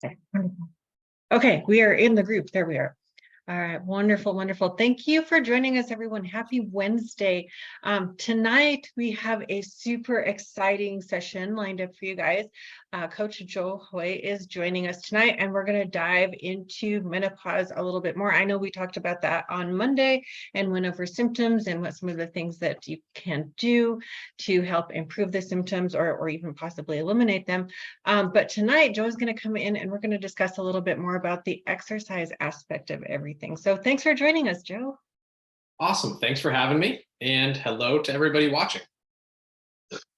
Okay, wonderful. Okay, we are in the group. There we are. All right, wonderful, wonderful. Thank you for joining us, everyone. Happy Wednesday. Tonight, we have a super exciting session lined up for you guys. Coach Joe Hoye is joining us tonight, and we're going to dive into menopause a little bit more. I know we talked about that on Monday and went over symptoms and what some of the things that you can do to help improve the symptoms or even possibly eliminate them. But tonight, Joe is going to come in and we're going to discuss a little bit more about the exercise aspect of everything. So thanks for joining us, Joe. Awesome. Thanks for having me. And hello to everybody watching.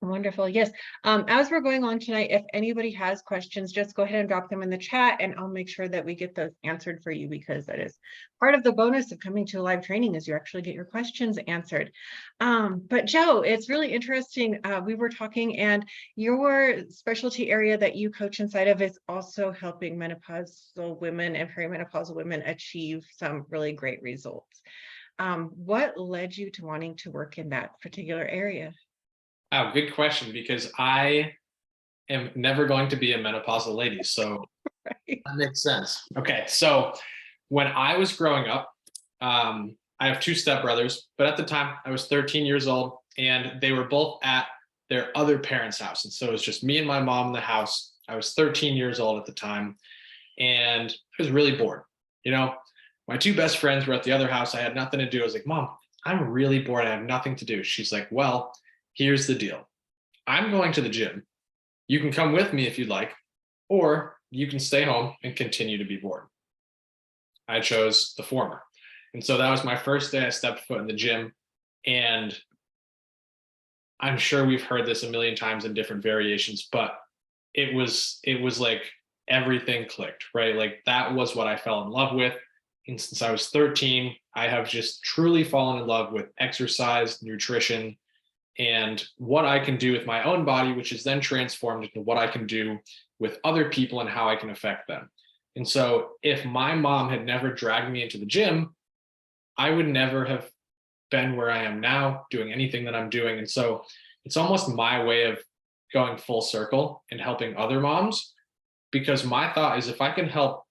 Wonderful. Yes. As we're going on tonight, if anybody has questions, just go ahead and drop them in the chat and I'll make sure that we get those answered for you, because that is part of the bonus of coming to a live training is you actually get your questions answered. But Joe, it's really interesting. We were talking and your specialty area that you coach inside of is also helping menopausal women and perimenopausal women achieve some really great results. What led you to wanting to work in that particular area? Oh, good question, because I am never going to be a menopausal lady. So Right. that makes sense. Okay. So when I was growing up, I have two stepbrothers, but at the time I was 13 years old and they were both at their other parents' house. And so it was just me and my mom in the house. I was 13 years old at the time and I was really bored. You know, my two best friends were at the other house. I had nothing to do. I was like, Mom, I'm really bored. I have nothing to do. She's like, well, here's the deal. I'm going to the gym. You can come with me if you'd like, or you can stay home and continue to be bored. I chose the former. And so that was my first day I stepped foot in the gym. And I'm sure we've heard this a million times in different variations, but it was like everything clicked, right? Like that was what I fell in love with. And since I was 13, I have just truly fallen in love with exercise, nutrition, and what I can do with my own body, which is then transformed into what I can do with other people and how I can affect them. And so if my mom had never dragged me into the gym, I would never have been where I am now doing anything that I'm doing. And so it's almost my way of going full circle and helping other moms, because my thought is if I can help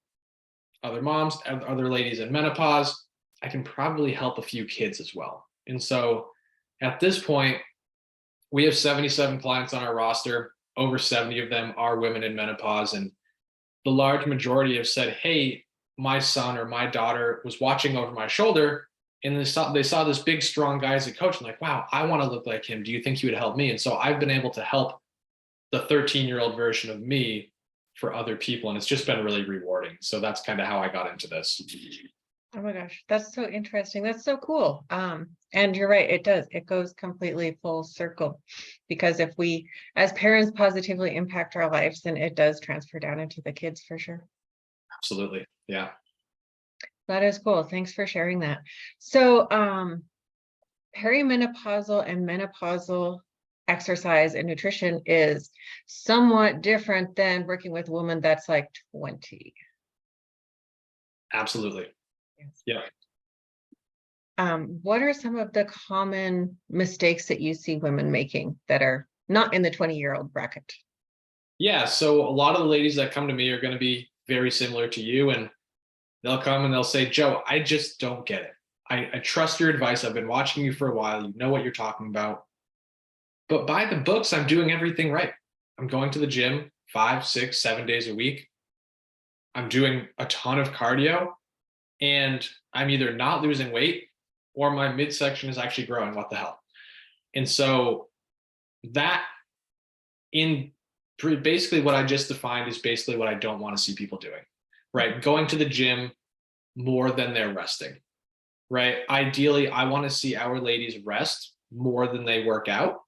other moms, other ladies in menopause, I can probably help a few kids as well. And so at this point, we have 77 clients on our roster. Over 70 of them are women in menopause. And the large majority have said, hey, my son or my daughter was watching over my shoulder and they saw this big, strong guy as a coach. And like, wow, I want to look like him. Do you think he would help me? And so I've been able to help the 13-year-old version of me for other people. And it's just been really rewarding. So that's kind of how I got into this. Oh my gosh, that's so interesting. That's so cool. And you're right, it goes completely full circle, because if we as parents positively impact our lives, then it does transfer down into the kids for sure. Absolutely. Yeah. That is cool. Thanks for sharing that. So perimenopausal and menopausal exercise and nutrition is somewhat different than working with a woman that's like 20. Absolutely. Yes. Yeah. What are some of the common mistakes that you see women making that are not in the 20-year-old bracket? Yeah. So a lot of the ladies that come to me are going to be very similar to you. And they'll come and they'll say, Joe, I just don't get it. I trust your advice. I've been watching you for a while. You know what you're talking about. But by the books, I'm doing everything right. I'm going to the gym 5, 6, 7 days a week. I'm doing a ton of cardio. And I'm either not losing weight or my midsection is actually growing. What the hell? And so that in basically what I just defined is basically what I don't want to see people doing, right? Going to the gym more than they're resting, right? Ideally, I want to see our ladies rest more than they work out,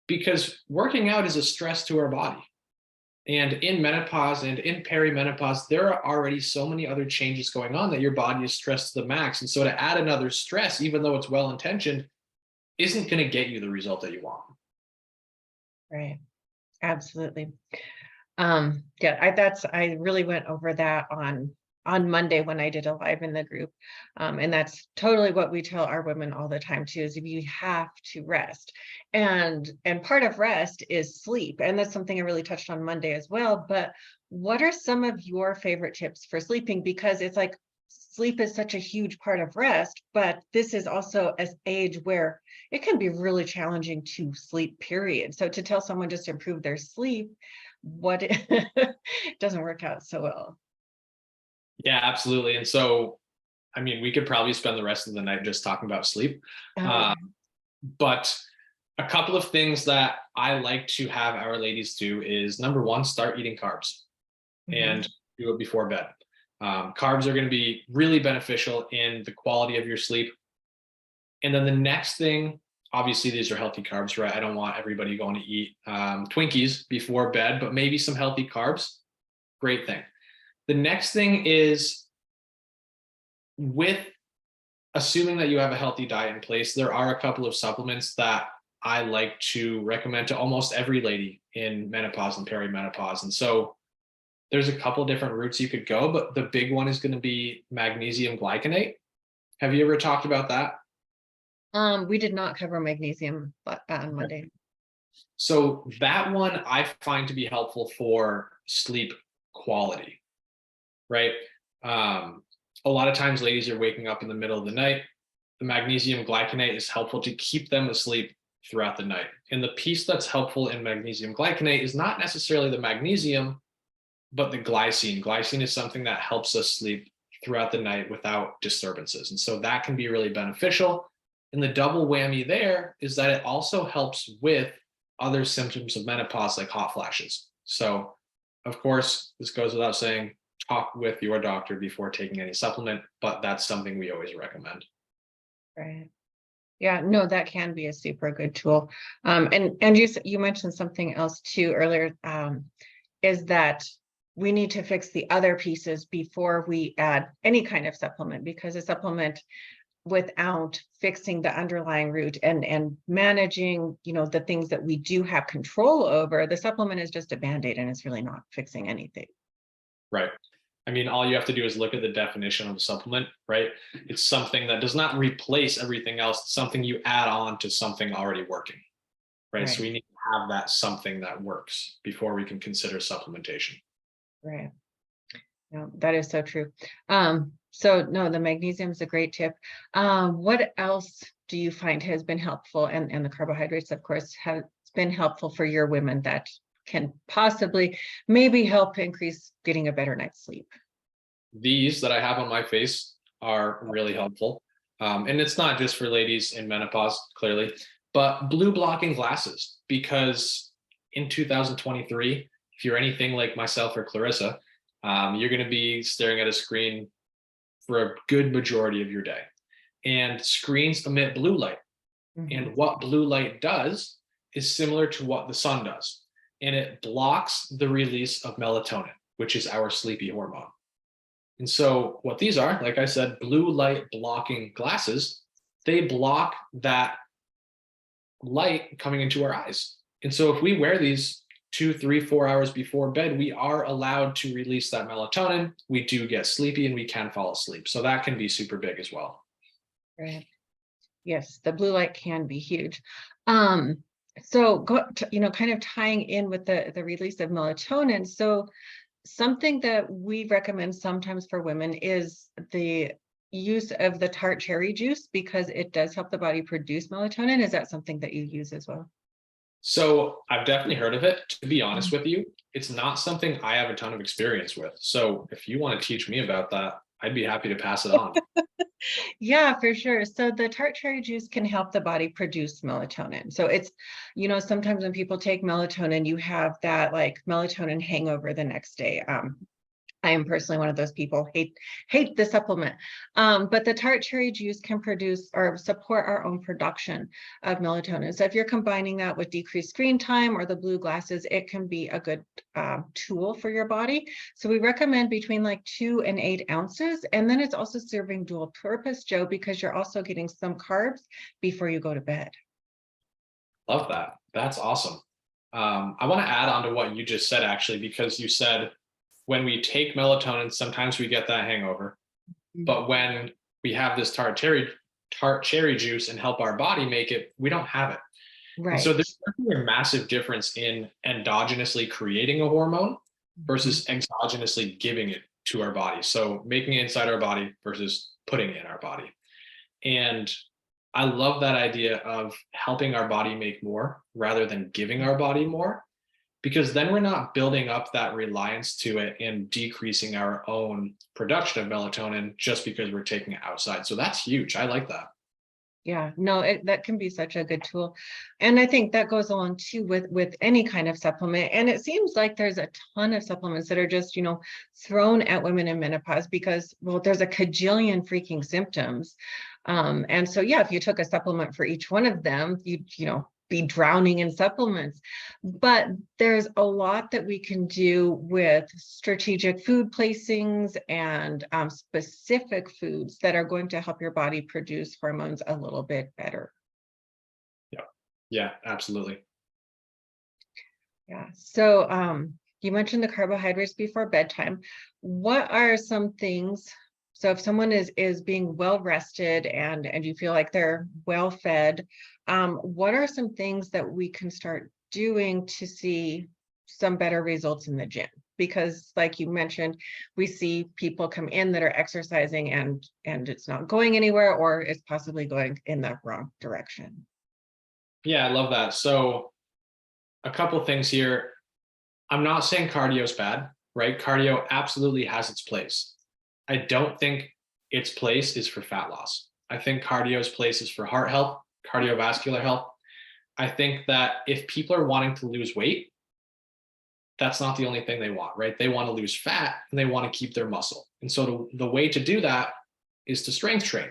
because working out is a stress to our body. And in menopause and in perimenopause, there are already so many other changes going on that your body is stressed to the max. And so to add another stress, even though it's well-intentioned, isn't going to get you the result that you want. Right. Absolutely. Yeah, I really went over that on on Monday when I did a live in the group. And that's totally what we tell our women all the time too, is if you have to rest. And part of rest is sleep. And that's something I really touched on Monday as well. But what are some of your favorite tips for sleeping? Because it's like sleep is such a huge part of rest, but this is also an age where it can be really challenging to sleep, period. So to tell someone just to improve their sleep, what doesn't work out so well. Yeah, absolutely. And so, I mean, we could probably spend the rest of the night just talking about sleep. Oh, But a couple of things that I like to have our ladies do is, number one, start eating carbs yeah. and do it before bed. Carbs are going to be really beneficial in the quality of your sleep. And then the next thing, obviously, these are healthy carbs, right? I don't want everybody going to eat Twinkies before bed, but maybe some healthy carbs. Great thing. The next thing is, with assuming that you have a healthy diet in place, there are a couple of supplements that I like to recommend to almost every lady in menopause and perimenopause. And so there's a couple different routes you could go, but the big one is going to be magnesium glycinate. Have you ever talked about that? We did not cover magnesium on Okay. Monday. So that one I find to be helpful for sleep quality, right? A lot of times ladies are waking up in the middle of the night. The magnesium glycinate is helpful to keep them asleep throughout the night. And the piece that's helpful in magnesium glycinate is not necessarily the magnesium, but the glycine. Glycine is something that helps us sleep throughout the night without disturbances. And so that can be really beneficial. And the double whammy there is that it also helps with other symptoms of menopause, like hot flashes. So, of course, this goes without saying, talk with your doctor before taking any supplement, but that's something we always recommend. Right. Yeah, no, that can be a super good tool. And you mentioned something else too earlier, is that we need to fix the other pieces before we add any kind of supplement, because a supplement without fixing the underlying root and managing, the things that we do have control over, the supplement is just a band-aid and it's really not fixing anything. Right. I mean, all you have to do is look at the definition of a supplement, right? It's something that does not replace everything else. It's something you add on to something already working, right? So Right, we need to have that something that works before we can consider supplementation. right. No, that is so true. So no, the magnesium is a great tip. What else do you find has been helpful? And the carbohydrates, of course, have been helpful for your women that can possibly maybe help increase getting a better night's sleep. These that I have on my face are really helpful. And it's not just for ladies in menopause, clearly, but blue blocking glasses, because in 2023, if you're anything like myself or Clarissa, you're going to be staring at a screen for a good majority of your day. And screens emit blue light. Mhm. And what blue light does is similar to what the sun does. And it blocks the release of melatonin, which is our sleepy hormone. And so, what these are, like I said, blue light blocking glasses, they block that light coming into our eyes. And so, if we wear these 2, 3, 4 hours before bed, we are allowed to release that melatonin. We do get sleepy and we can fall asleep. So, that can be super big as well. Right. Yes, the blue light can be huge. Um, so kind of tying in with the release of melatonin. So something that we recommend sometimes for women is the use of the tart cherry juice, because it does help the body produce melatonin. Is that something that you use as well? So, I've definitely heard of it. To be honest Mm. with you, it's not something I have a ton of experience with. So, if you want to teach me about that, I'd be happy to pass it on. Yeah, for sure. So the tart cherry juice can help the body produce melatonin. So it's, sometimes when people take melatonin, you have that like melatonin hangover the next day. I am personally one of those people, hate the supplement. But the tart cherry juice can produce or support our own production of melatonin. So if you're combining that with decreased screen time or the blue glasses, it can be a good tool for your body. So we recommend between like 2 and 8 ounces. And then it's also serving dual purpose, Joe, because you're also getting some carbs before you go to bed. Love that. That's awesome. I want to add on to what you just said, actually, because you said when we take melatonin, sometimes we get that hangover. But when we have this tart cherry juice and help our body make it, we don't have it. And so Right. there's definitely a massive difference in endogenously creating a hormone versus exogenously giving it to our body. So making it inside our body versus putting it in our body. And I love that idea of helping our body make more rather than giving our body more, because then we're not building up that reliance to it and decreasing our own production of melatonin just because we're taking it outside. So that's huge. I like that. Yeah, no, that can be such a good tool. And I think that goes along too with any kind of supplement. And it seems like there's a ton of supplements that are just, thrown at women in menopause because, well, there's a cajillion freaking symptoms. And so, yeah, if you took a supplement for each one of them, you'd, be drowning in supplements. But there's a lot that we can do with strategic food placings and specific foods that are going to help your body produce hormones a little bit better. Yeah. Yeah, absolutely. Yeah. So you mentioned the carbohydrates before bedtime. What are some things? So if someone is being well rested and you feel like they're well fed, what are some things that we can start doing to see some better results in the gym? Because like you mentioned, we see people come in that are exercising and it's not going anywhere, or it's possibly going in the wrong direction. Yeah, I love that. So a couple things here. I'm not saying cardio is bad, right? Cardio absolutely has its place. I don't think its place is for fat loss. I think cardio's place is for heart health, cardiovascular health. I think that if people are wanting to lose weight, that's not the only thing they want, right? They want to lose fat and they want to keep their muscle. And so the way to do that is to strength train.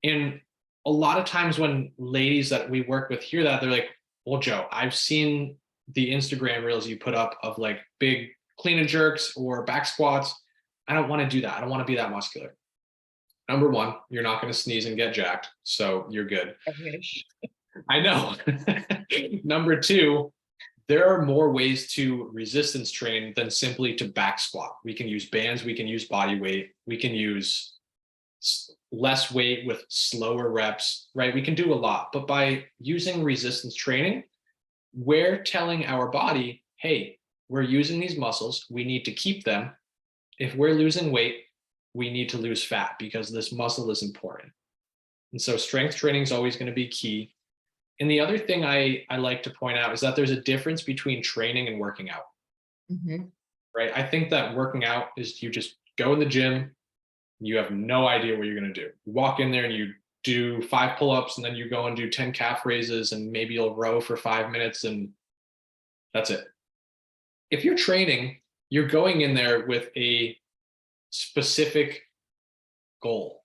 And a lot of times when ladies that we work with hear that, they're like, well, Joe, I've seen the Instagram reels you put up of like big clean and jerks or back squats. I don't want to do that. I don't want to be that muscular. Number one, you're not going to sneeze and get jacked. So you're good. I wish. I know. Number two, there are more ways to resistance train than simply to back squat. We can use bands, we can use body weight, we can use less weight with slower reps, right? We can do a lot, but by using resistance training, we're telling our body, hey, we're using these muscles, we need to keep them. If we're losing weight, we need to lose fat because this muscle is important. And so strength training is always going to be key. And the other thing I like to point out is that there's a difference between training and working out, right? I think that working out is you just go in the gym, you have no idea what you're going to do. You walk in there and you do 5 pull-ups and then you go and do 10 calf raises and maybe you'll row for 5 minutes and that's it. If you're training, you're going in there with a specific goal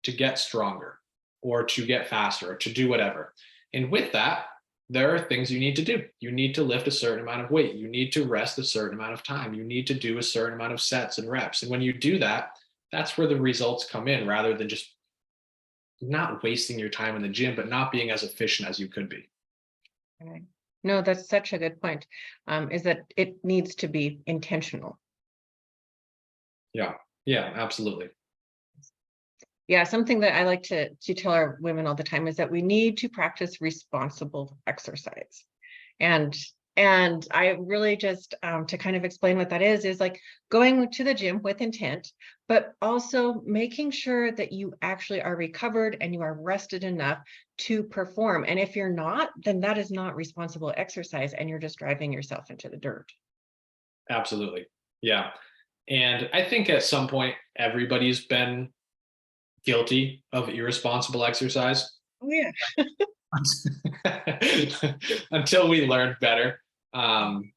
to get stronger or to get faster or to do whatever. And with that, there are things you need to do. You need to lift a certain amount of weight. You need to rest a certain amount of time. You need to do a certain amount of sets and reps. And when you do that, that's where the results come in rather than just not wasting your time in the gym, but not being as efficient as you could be. Right. No, that's such a good point, is that it needs to be intentional. Yeah, absolutely. Yeah, something that I like to tell our women all the time is that we need to practice responsible exercise. And I really just to kind of explain what that is like going to the gym with intent, but also making sure that you actually are recovered and you are rested enough to perform. And if you're not, then that is not responsible exercise and you're just driving yourself into the dirt. Absolutely. Yeah. And I think at some point, everybody's been guilty of irresponsible exercise. Oh, yeah. Until we learned better.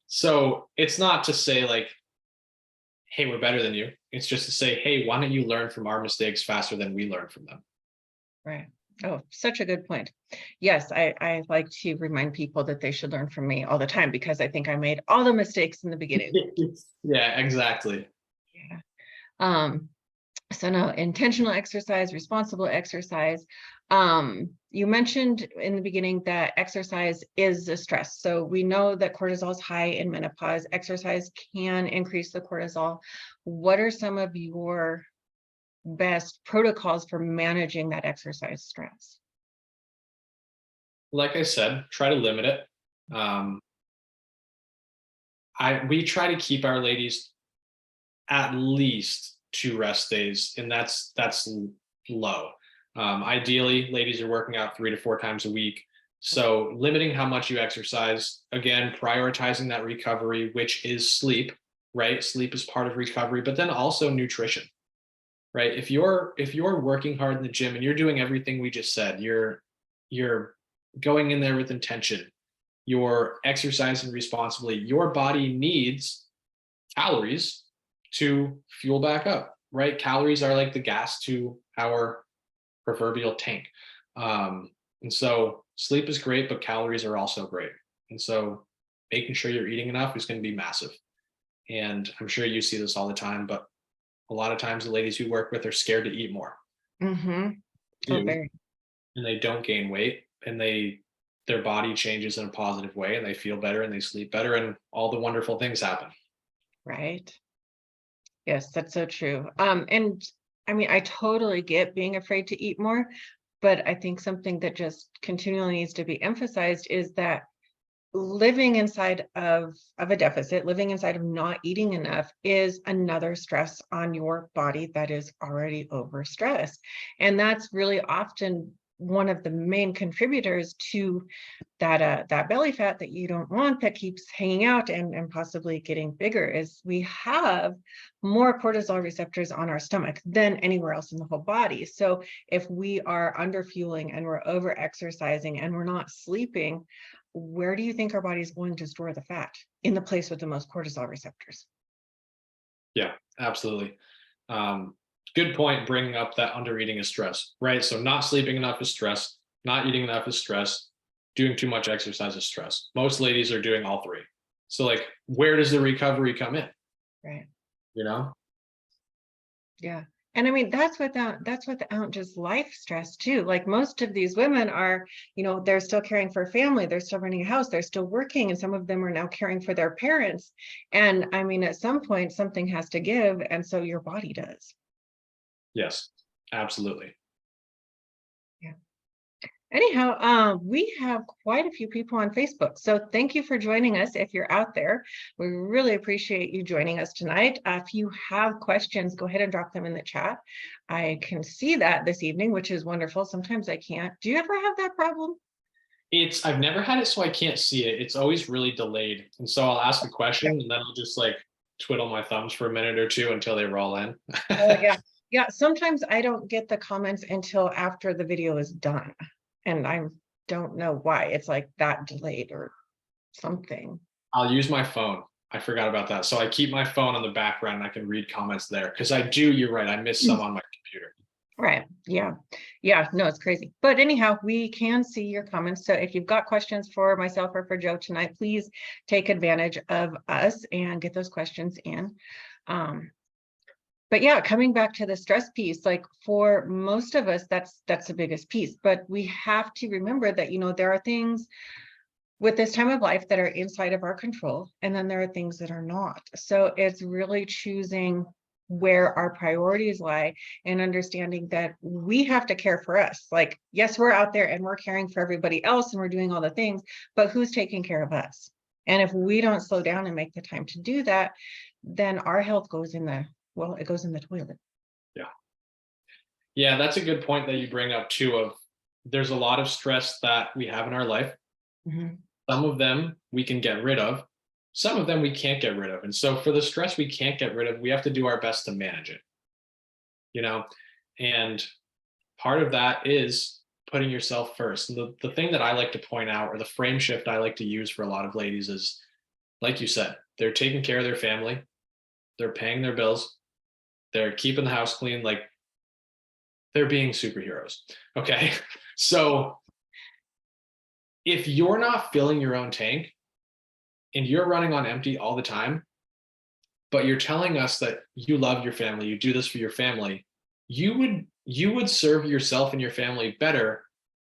So it's not to say like, hey, we're better than you. It's just to say, hey, why don't you learn from our mistakes faster than we learn from them? Right. Oh, such a good point. Yes, I like to remind people that they should learn from me all the time because I think I made all the mistakes in the beginning. Yeah, exactly. Yeah. So no, intentional exercise, responsible exercise. You mentioned in the beginning that exercise is a stress. So we know that cortisol is high in menopause. Exercise can increase the cortisol. What are some of your best protocols for managing that exercise stress? Like I said, try to limit it. We try to keep our ladies at least 2 rest days, and that's low. Ideally, ladies are working out 3 to 4 times a week. So limiting how much you exercise, again, prioritizing that recovery, which is sleep, right? Sleep is part of recovery, but then also nutrition, right? If you're working hard in the gym and you're doing everything we just said, you're going in there with intention, you're exercising responsibly, your body needs calories to fuel back up, right? Calories are like the gas to our proverbial tank. And so sleep is great, but calories are also great. And so making sure you're eating enough is going to be massive. And I'm sure you see this all the time, but a lot of times the ladies we work with are scared to eat more. Mm-hmm. Oh, Do very. and they don't gain weight, and their body changes in a positive way, and they feel better and they sleep better and all the wonderful things happen. Right. Yes, that's so true. And I mean, I totally get being afraid to eat more, but I think something that just continually needs to be emphasized is that living inside of a deficit, living inside of not eating enough is another stress on your body that is already overstressed. And that's really often one of the main contributors to that belly fat that you don't want, that keeps hanging out and possibly getting bigger, is we have more cortisol receptors on our stomach than anywhere else in the whole body. So if we are under fueling and we're over exercising and we're not sleeping, where do you think our body is going to store the fat? In the place with the most cortisol receptors. Yeah, absolutely. Good point bringing up that under eating is stress, right? So not sleeping enough is stress, not eating enough is stress, doing too much exercise is stress. Most ladies are doing all three. So like, where does the recovery come in? Right. You know? Yeah. And I mean, that's without just life stress too. Like most of these women are, they're still caring for a family, they're still running a house, they're still working, and some of them are now caring for their parents. And I mean, at some point, something has to give, and so your body does. Yes, absolutely. Yeah. Anyhow, we have quite a few people on Facebook. So thank you for joining us if you're out there. We really appreciate you joining us tonight. If you have questions, go ahead and drop them in the chat. I can see that this evening, which is wonderful. Sometimes I can't. Do you ever have that problem? I've never had it, so I can't see it. It's always really delayed. And so I'll ask a question and then I'll just like twiddle my thumbs for a minute or two until they roll in. Oh, yeah. Yeah, sometimes I don't get the comments until after the video is done. And I don't know why. It's like that delayed or something. I'll use my phone. I forgot about that. So I keep my phone on the background and I can read comments there. Because you're right, I miss some on my computer. Right. Yeah. Yeah. No, it's crazy. But anyhow, we can see your comments. So if you've got questions for myself or for Joe tonight, please take advantage of us and get those questions in. But yeah, coming back to the stress piece, like for most of us, that's the biggest piece. But we have to remember that, there are things with this time of life that are inside of our control, and then there are things that are not. So it's really choosing where our priorities lie and understanding that we have to care for us. Like, yes, we're out there and we're caring for everybody else and we're doing all the things, but who's taking care of us? And if we don't slow down and make the time to do that, then our health goes in it goes in the toilet. Yeah. Yeah, that's a good point that you bring up too of there's a lot of stress that we have in our life. Mhm. Some of them we can get rid of. Some of them we can't get rid of. And so for the stress we can't get rid of, we have to do our best to manage it. You know, and part of that is putting yourself first. And the thing that I like to point out, or the frame shift I like to use for a lot of ladies, is like you said, they're taking care of their family, they're paying their bills, they're keeping the house clean, like they're being superheroes. Okay. So if you're not filling your own tank and you're running on empty all the time, but you're telling us that you love your family, you do this for your family, you would you would serve yourself and your family better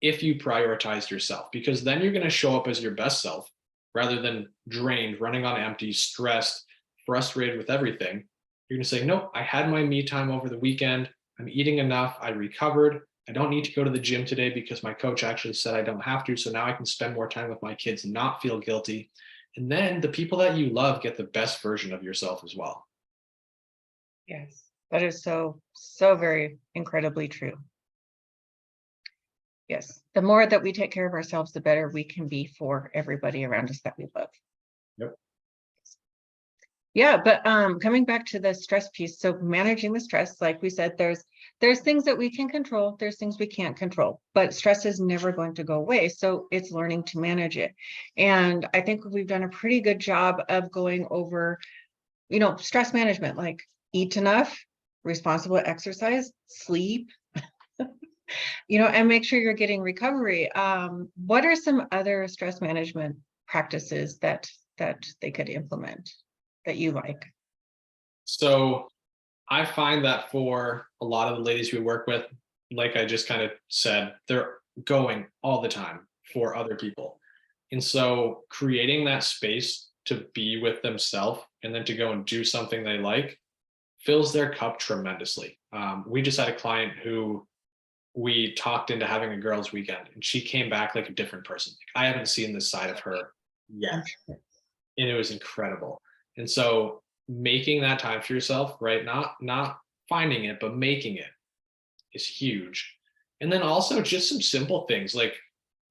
if you prioritized yourself, because then you're going to show up as your best self rather than drained, running on empty, stressed, frustrated with everything. You're going to say, nope, I had my me time over the weekend. I'm eating enough. I recovered. I don't need to go to the gym today because my coach actually said I don't have to. So now I can spend more time with my kids and not feel guilty. And then the people that you love get the best version of yourself as well. Yes, that is so, so very incredibly true. Yes, the more that we take care of ourselves, the better we can be for everybody around us that we love. Yep. Yeah, but coming back to the stress piece, so managing the stress, like we said, there's things that we can control, there's things we can't control, but stress is never going to go away. So it's learning to manage it. And I think we've done a pretty good job of going over, stress management, like eat enough, responsible exercise, sleep, and make sure you're getting recovery. What are some other stress management practices that they could implement that you like? So I find that for a lot of the ladies we work with, like I just kind of said, they're going all the time for other people. And so creating that space to be with themselves and then to go and do something they like fills their cup tremendously. We just had a client who we talked into having a girls' weekend, and she came back like a different person. I haven't seen this side of her yet, and it was incredible. And so making that time for yourself, right? Not finding it, but making it is huge. And then also just some simple things like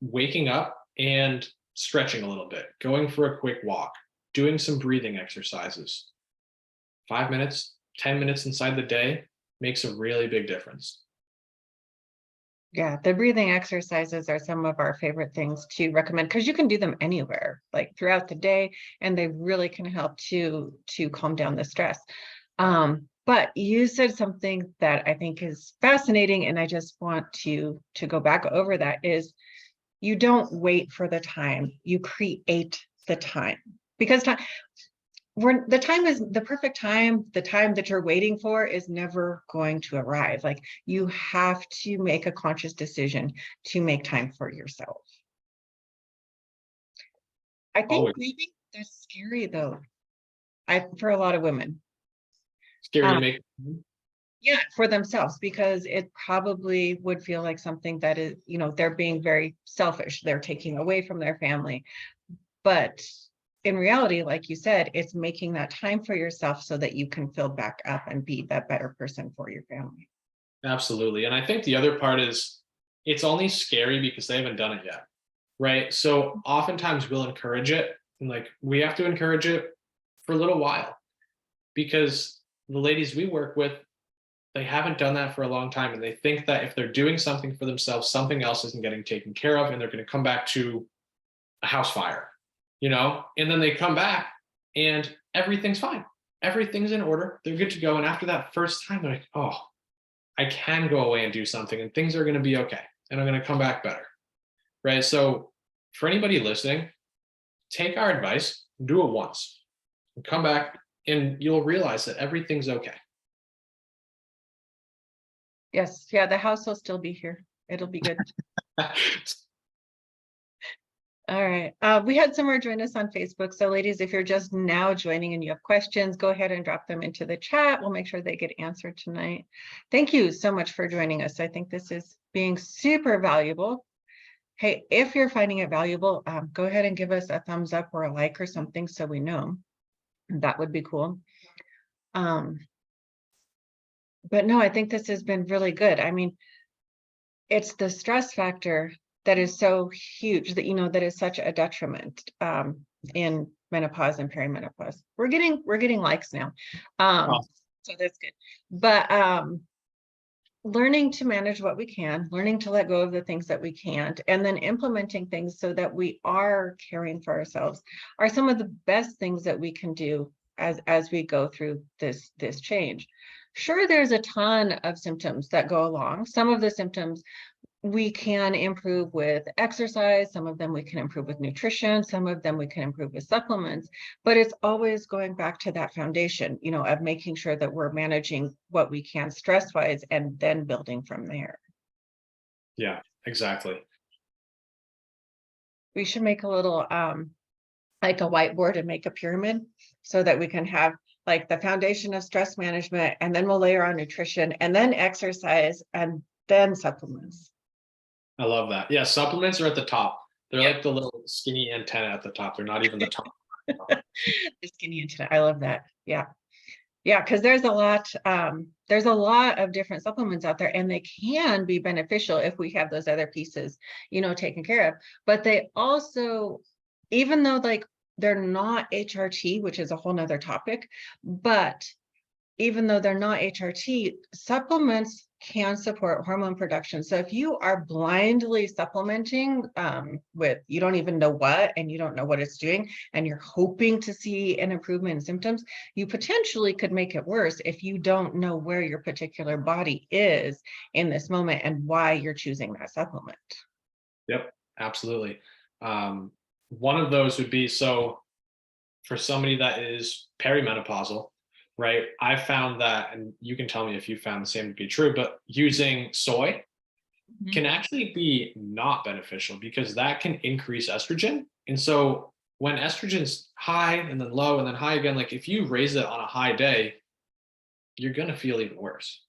waking up and stretching a little bit, going for a quick walk, doing some breathing exercises. 5 minutes, 10 minutes inside the day makes a really big difference. Yeah, the breathing exercises are some of our favorite things to recommend because you can do them anywhere, like throughout the day, and they really can help to calm down the stress. But you said something that I think is fascinating, and I just want to go back over that is you don't wait for the time, you create the time. Because the time is the perfect time, the time that you're waiting for is never going to arrive. Like you have to make a conscious decision to make time for yourself. I think Always maybe that's scary though. For a lot of women. scary to Um, make. yeah, for themselves, because it probably would feel like something that is, they're being very selfish. They're taking away from their family. But in reality, like you said, it's making that time for yourself so that you can fill back up and be that better person for your family. Absolutely. And I think the other part is it's only scary because they haven't done it yet. Right. So oftentimes we'll encourage it. And like we have to encourage it for a little while because the ladies we work with, they haven't done that for a long time. And they think that if they're doing something for themselves, something else isn't getting taken care of. And they're going to come back to a house fire, and then they come back and everything's fine. Everything's in order. They're good to go. And after that first time, they're like, oh, I can go away and do something and things are going to be okay. And I'm going to come back better. Right. So for anybody listening, take our advice, do it once, and come back and you'll realize that everything's okay. Yes. Yeah. The house will still be here. It'll be good. All right. We had some more join us on Facebook. So ladies, if you're just now joining and you have questions, go ahead and drop them into the chat. We'll make sure they get answered tonight. Thank you so much for joining us. I think this is being super valuable. Hey, if you're finding it valuable, go ahead and give us a thumbs up or a like or something so we know. That would be cool. But no, I think this has been really good. I mean, it's the stress factor that is so huge that, that is such a detriment in menopause and perimenopause. We're getting likes now. So that's good. But learning to manage what we can, learning to let go of the things that we can't, and then implementing things so that we are caring for ourselves are some of the best things that we can do as we go through this change. Sure, there's a ton of symptoms that go along. Some of the symptoms we can improve with exercise, some of them we can improve with nutrition, some of them we can improve with supplements, but it's always going back to that foundation, of making sure that we're managing what we can stress-wise and then building from there. Yeah, exactly. We should make a little like a whiteboard and make a pyramid so that we can have like the foundation of stress management, and then we'll layer on nutrition and then exercise and then supplements. I love that. Yeah, supplements are at the top. They're Yep. like the little skinny antenna at the top. They're not even the top. The skinny internet. I love that. Yeah. Yeah, because there's a lot of different supplements out there, and they can be beneficial if we have those other pieces, taken care of. But they also, even though like they're not HRT, which is a whole nother topic, but even though they're not HRT, supplements can support hormone production. So if you are blindly supplementing with, you don't even know what, and you don't know what it's doing, and you're hoping to see an improvement in symptoms, you potentially could make it worse if you don't know where your particular body is in this moment and why you're choosing that supplement. Yep, absolutely. One of those would be, so for somebody that is perimenopausal, right? I found that, and you can tell me if you found the same to be true, but using soy Mhm. can actually be not beneficial because that can increase estrogen. And so when estrogen's high and then low and then high again, like if you raise it on a high day, you're going to feel even worse.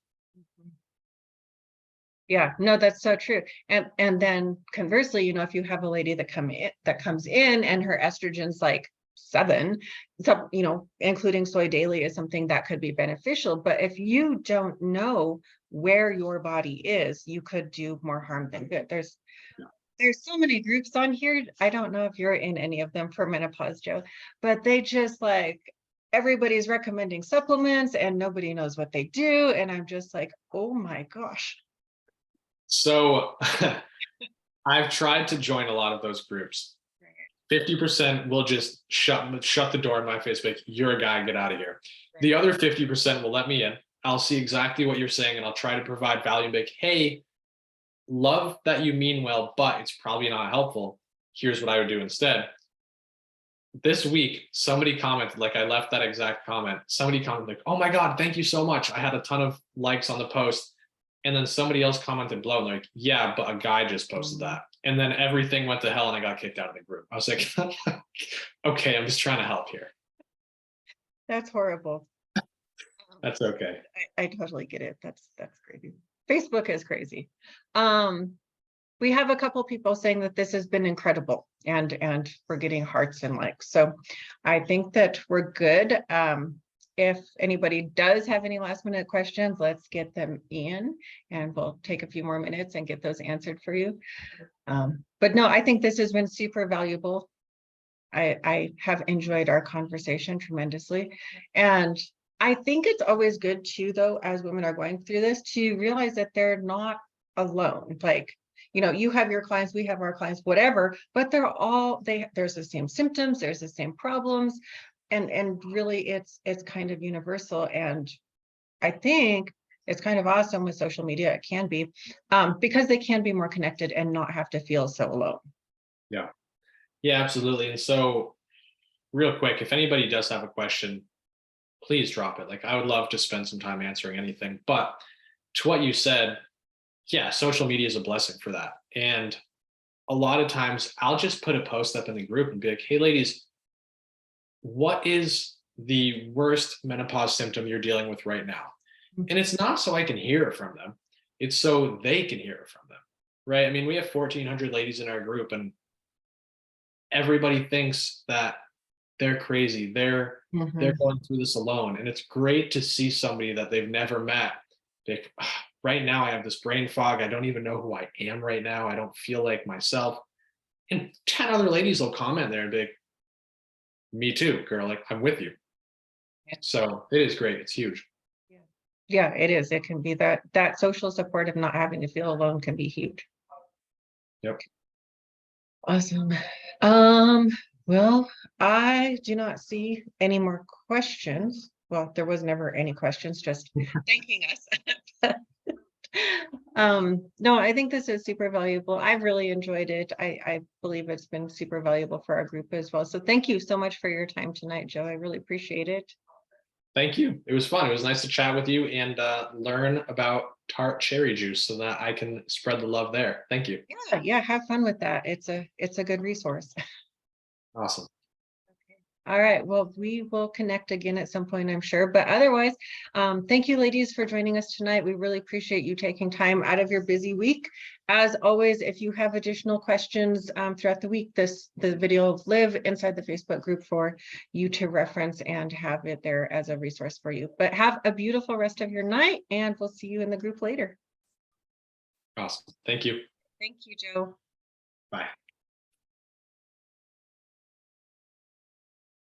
Yeah, no, that's so true. And then conversely, if you have a lady that comes in and her estrogen's like 7, so including soy daily is something that could be beneficial. But if you don't know where your body is, you could do more harm than good. There's so many groups on here. I don't know if you're in any of them for menopause, Joe, but they just like everybody's recommending supplements and nobody knows what they do. And I'm just like, oh my gosh. So I've tried to join a lot of those groups. 50% will just shut the door in my face, like, you're a guy, get out of here. Right. The other 50% will let me in. I'll see exactly what you're saying and I'll try to provide value and be like, hey, love that you mean well, but it's probably not helpful. Here's what I would do instead. This week, somebody commented, like I left that exact comment. Somebody commented, like, oh my God, thank you so much. I had a ton of likes on the post. And then somebody else commented below, like, yeah, but a guy just posted that. And then everything went to hell and I got kicked out of the group. I was like, okay, I'm just trying to help here. That's horrible. That's okay. I totally get it. That's crazy. Facebook is crazy. We have a couple people saying that this has been incredible and we're getting hearts and likes. So I think that we're good. If anybody does have any last minute questions, let's get them in and we'll take a few more minutes and get those answered for you. But no, I think this has been super valuable. I have enjoyed our conversation tremendously. And I think it's always good too, though, as women are going through this, to realize that they're not alone. Like, you have your clients, we have our clients, whatever, but there's the same symptoms, there's the same problems. And really it's kind of universal. And I think it's kind of awesome with social media. It can be, because they can be more connected and not have to feel so alone. Yeah. Yeah, absolutely. And so, real quick, if anybody does have a question, please drop it. Like, I would love to spend some time answering anything. But to what you said, yeah, social media is a blessing for that. And a lot of times I'll just put a post up in the group and be like, hey, ladies, what is the worst menopause symptom you're dealing with right now? And it's not so I can hear it from them, it's so they can hear it from them. Right. I mean, we have 1,400 ladies in our group, and everybody thinks that they're crazy. They're going through this alone. And it's great to see somebody that they've never met. Like, right now I have this brain fog. I don't even know who I am right now. I don't feel like myself. And 10 other ladies will comment there and be like, me too, girl. Like, I'm with you. So it is great. It's huge. Yeah, it is. It can be that social support of not having to feel alone can be huge. Yep. Awesome. Well, I do not see any more questions. Well, there was never any questions, just thanking us. No, I think this is super valuable. I've really enjoyed it. I believe it's been super valuable for our group as well. So thank you so much for your time tonight, Joe. I really appreciate it. Thank you. It was fun. It was nice to chat with you and learn about tart cherry juice so that I can spread the love there. Thank you. Yeah, have fun with that. It's a good resource. Awesome. All right. Well, we will connect again at some point, I'm sure. But otherwise, thank you, ladies, for joining us tonight. We really appreciate you taking time out of your busy week. As always, if you have additional questions throughout the week, the video will live inside the Facebook group for you to reference and have it there as a resource for you. But have a beautiful rest of your night, and we'll see you in the group later. Awesome. Thank you. Thank you, Joe. Bye.